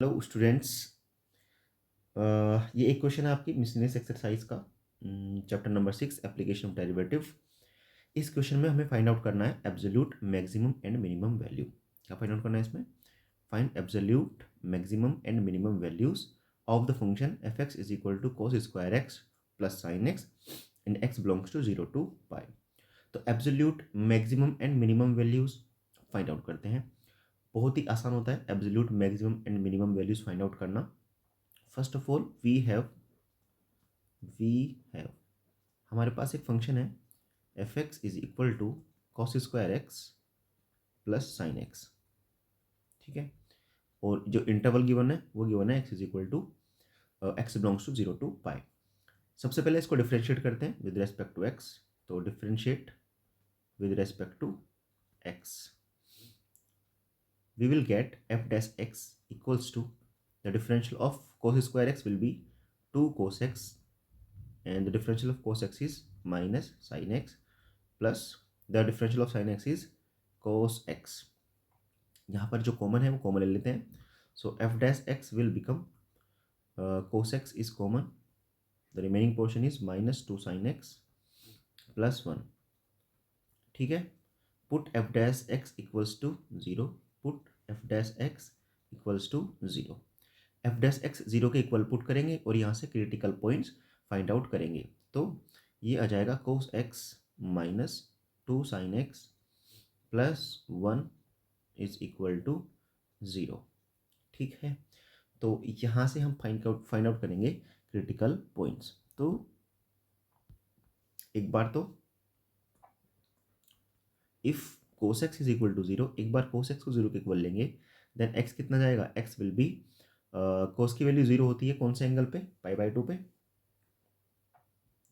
Hello students. ये एक question है आपकी मिसलेनियस एक्सरसाइज का, chapter number 6 application of derivative. इस क्वेश्चन में हमें फाइंड आउट करना है absolute maximum and minimum value. क्या फाइंड आउट करना है इसमें? Find absolute maximum and minimum values of the function F X is equal to cos square X plus sine X and X belongs to 0 to pi. तो absolute maximum and minimum values find out करते हैं। बहुत ही आसान होता है absolute maximum and minimum values find out करना। First of all we have हमारे पास एक फंक्शन है F X is equal to cos square X plus sine X. ठीक है, और जो इंटरवल गिवन है वो गिवन है X is equal to X belongs to 0 to pi. सबसे पहले इसको डिफ्रेंशिएट करते हैं विद रेस्पेक्ट टू एक्स। तो differentiate with respect to X, we will get f dash x equals to the differential of cos square x will be 2 cos x and the differential of cos x is minus sin x plus the differential of sin x is cos x। यहाँ पर जो common है वो common ले लेते हैं। सो f dash x will become cos x is common, the remaining portion is minus 2 sin x plus 1। ठीक है, put f dash x equals to 0, put f dash x equals to 0। F dash x zero के equal put करेंगे और यहाँ से critical points find out करेंगे। तो ये आ जाएगा cos x minus 2 sine x plus 1 is equal to 0। ठीक है, तो यहाँ से हम फाइंड आउट करेंगे क्रिटिकल पॉइंट्स। तो एक बार तो if cos x is equal to 0, एक बार कोस एक्स को 0 के इक्वल लेंगे देन एक्स कितना जाएगा, एक्स विल बी कोस की वैल्यू 0 होती है कौन से एंगल पे, पाई बाई 2 पे।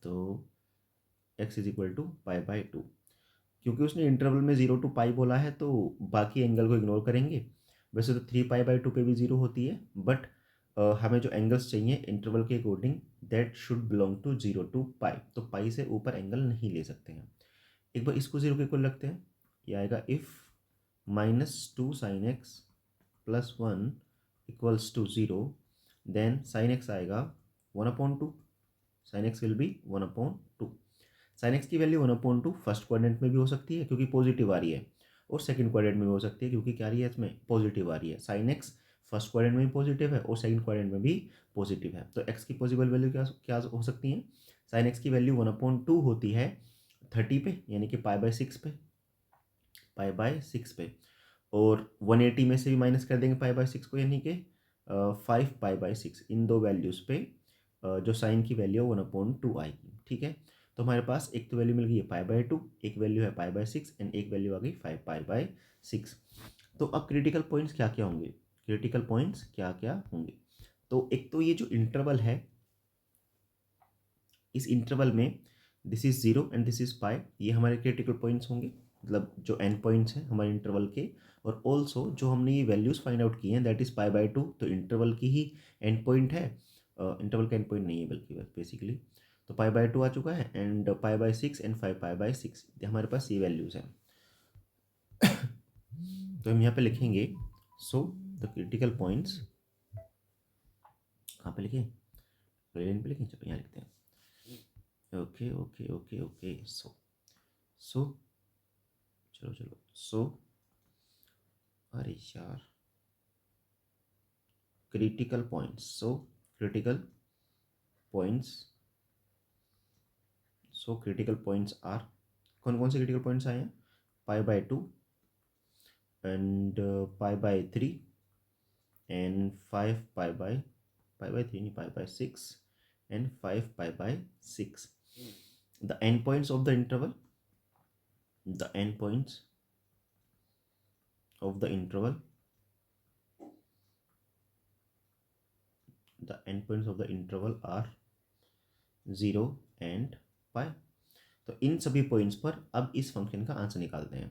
तो x is equal to pi by 2। क्योंकि उसने इंटरवल में 0 टू पाई बोला है तो बाकी एंगल को इग्नोर करेंगे। वैसे तो 3 पाई बाई 2 पे भी 0 होती है, बट हमें जो एंगल्स चाहिए इंटरवल के according that should belong to 0 to pi. तो पाई से ऊपर एंगल नहीं ले सकते हैं। एक बार इसको 0 के इक्वल रखते हैं, ये आएगा if minus 2 sine x plus 1 equals to 0, then sine x आएगा 1/2। Sine x will be 1/2। Sine x की वैल्यू 1/2 फर्स्ट क्वाड्रेंट में भी हो सकती है क्योंकि पॉजिटिव आ रही है, और सेकंड क्वाड्रेंट में भी हो सकती है क्योंकि क्या आ रही है इसमें पॉजिटिव आ रही है। साइन एक्स फर्स्ट क्वाड्रेंट में भी पॉजिटिव है और सेकंड क्वाड्रेंट में भी पॉजिटिव है। तो एक्स की पॉसिबल वैल्यू क्या क्या हो सकती है? साइन एक्स की वैल्यू 1/2 होती है 30 पे, यानी कि पाई बाई 6 पे, पाई बाई 6 पे। और 180 में से भी माइनस कर देंगे पाई बाई 6 को, यानी कि 5 पाई बाई 6। इन दो वैल्यूज़ पे जो साइन की वैल्यू है 1/2 आएगी। ठीक है, तो हमारे पास एक तो वैल्यू मिल गई है पाई बाई 2, एक वैल्यू है पाई बाई 6 एंड एक वैल्यू आ गई 5 पाई बाई 6। तो अब क्रिटिकल पॉइंट्स क्या क्या होंगे? क्रिटिकल पॉइंट्स क्या क्या होंगे? तो एक तो ये जो इंटरवल है, इस इंटरवल में this is 0 and this is pi, ये हमारे क्रिटिकल पॉइंट्स होंगे, मतलब जो एंड पॉइंट्स हैं हमारे इंटरवल के। और ऑल्सो जो हमने ये वैल्यूज़ फाइंड आउट की हैं दैट इज़ पाई बाई 2, तो इंटरवल की ही एंड पॉइंट है। इंटरवल का एंड पॉइंट नहीं है बल्कि बेसिकली। तो पाई बाई 2 आ चुका है and pi by 6 and 5 pi by 6, हमारे पास ये वैल्यूज़ हैं। तो हम यहाँ पे लिखेंगे सो द क्रिटिकल पॉइंट्स, कहाँ पे लिखें, लाइन पे लिखें, चलो यहाँ लिखते हैं। Okay okay okay okay, so चलो चलो सो, अरे यार, critical points. So critical points, so critical points are, कौन कौन से क्रिटिकल पॉइंट्स आए हैं? Pi by 2 and pi by 3 and 5 pi by 3 नहीं, pi by 6 and 5 pi by 6। The end points of the interval, the end points of the interval, the end points of the interval are 0 and pi. तो इन सभी points पर अब इस function का answer निकालते हैं।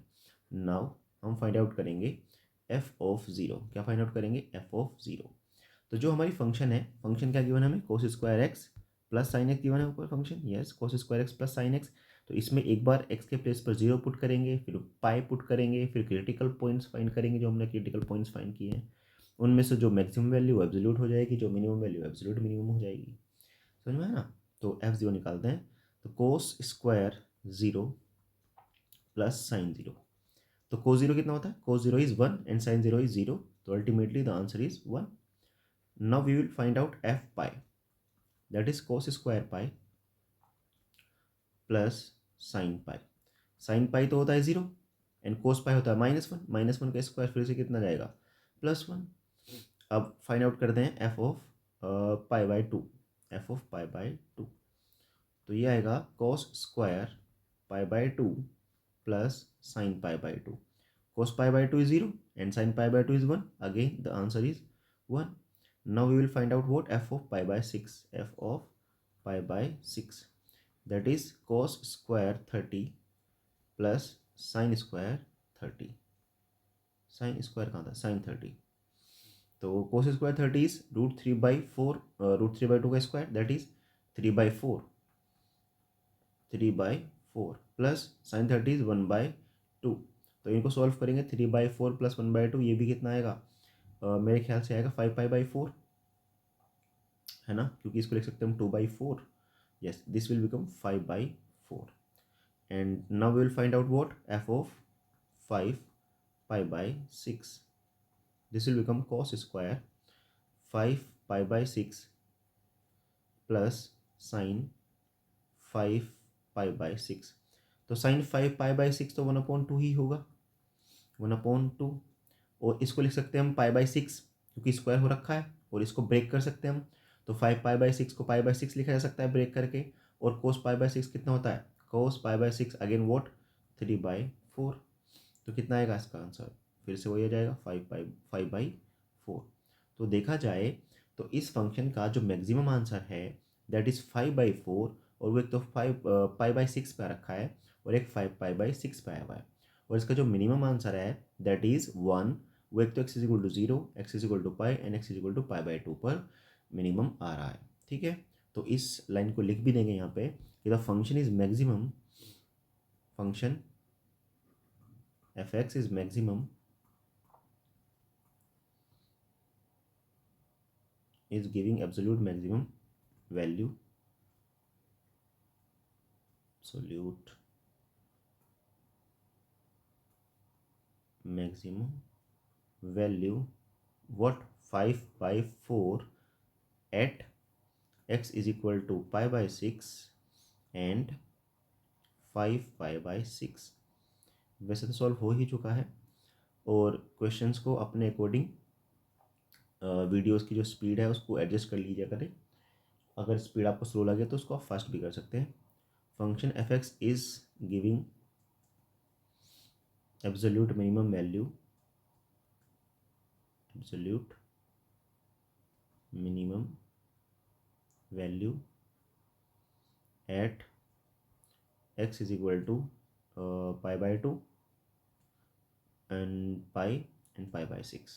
Now हम फाइंड आउट करेंगे एफ ऑफ 0। क्या फाइंड आउट करेंगे? F of 0। तो जो हमारी फंक्शन है, फंक्शन क्या गिवन है हमें? Cos square X plus sine x given है ऊपर function, yes cos square X plus sine x. तो इसमें एक बार एक्स के प्लेस पर 0 पुट करेंगे, फिर पाई पुट करेंगे, फिर क्रिटिकल पॉइंट्स फाइंड करेंगे जो हमने क्रिटिकल पॉइंट्स फाइंड किए हैं। उनमें से जो मैक्सिमम वैल्यू एब्सोल्यूट हो जाएगी, जो मिनिमम वैल्यू एब्सोल्यूट मिनिमम हो जाएगी। समझ में है ना। तो F0 निकालते हैं। तो कोस स्क्वायर 0 प्लस साइन 0। तो कोस 0 कितना होता है, cos 0 is 1 and sine 0 is 0, तो ultimately the answer is 1। Now we will find out F pi, that is cos square pi plus sine pi. Sine pi तो होता है 0 एंड कोस पाई होता है -1, -1 का स्क्वायर फिर से कितना जाएगा, +1। अब फाइंड आउट करते हैं F of pi by two, F of pi by two. तो ये आएगा cos square pi by two plus sine pi by two. cos pi by 2 is 0 and sin pi by 2 is 1. Again, the answer is 1. Now we will find out what f of pi by 6. f of pi by 6. That is cos square 30 plus sin square 30. Sin square कहाँ था, sin 30. तो cos square 30 is √3/4, √3/2 का square, that is 3/4, 3/4 plus sin 30 is 1/2। तो इनको solve करेंगे, 3/4 plus 1/2, ये भी कितना आएगा, मेरे ख्याल से आएगा 5π/4, है ना, क्योंकि इसको लिख सकते हैं हम 2/4। Yes, this will become 5/4। And now we will find out what F of 5π/6। This will become cos square 5π/6 plus sine 5π/6। तो साइन 5π/6 तो 1/2 ही होगा, 1/2। और इसको लिख सकते हैं हम π/6, क्योंकि स्क्वायर हो रखा है, और इसको ब्रेक कर सकते हैं हम। तो 5π/6 को π/6 लिखा जा सकता है ब्रेक करके। और cos π/6 कितना होता है, cos π/6 अगेन वॉट, 3/4। तो कितना आएगा इसका आंसर, फिर से वही आ जाएगा 5/4। तो देखा जाए तो इस फंक्शन का जो मैक्सिमम आंसर है दैट इज़ 5/4, और वो एक तो 5π/6 पे रखा है और एक 5π/6 पे आया हुआ है। और इसका जो मिनिमम आंसर है दैट इज़ 1, वो एक तो x is equal to 0, x is equal to pi and x is equal to π/2 पर मिनिमम आ रहा है। ठीक है, तो इस लाइन को लिख भी देंगे यहाँ पे कि the function is maximum, function f(x) is maximum is giving absolute maximum value, absolute maximum value what 5/4 at x is equal to π/6 and 5π/6। वैसे तो सॉल्व हो ही चुका है, और क्वेश्चंस को अपने अकॉर्डिंग वीडियोस की जो स्पीड है उसको एडजस्ट कर लीजिए करें। अगर स्पीड आपको स्लो लगे तो उसको आप फास्ट भी कर सकते हैं। Function f(x) is giving absolute minimum value, absolute minimum value at x is equal to π/2 and π and π/6।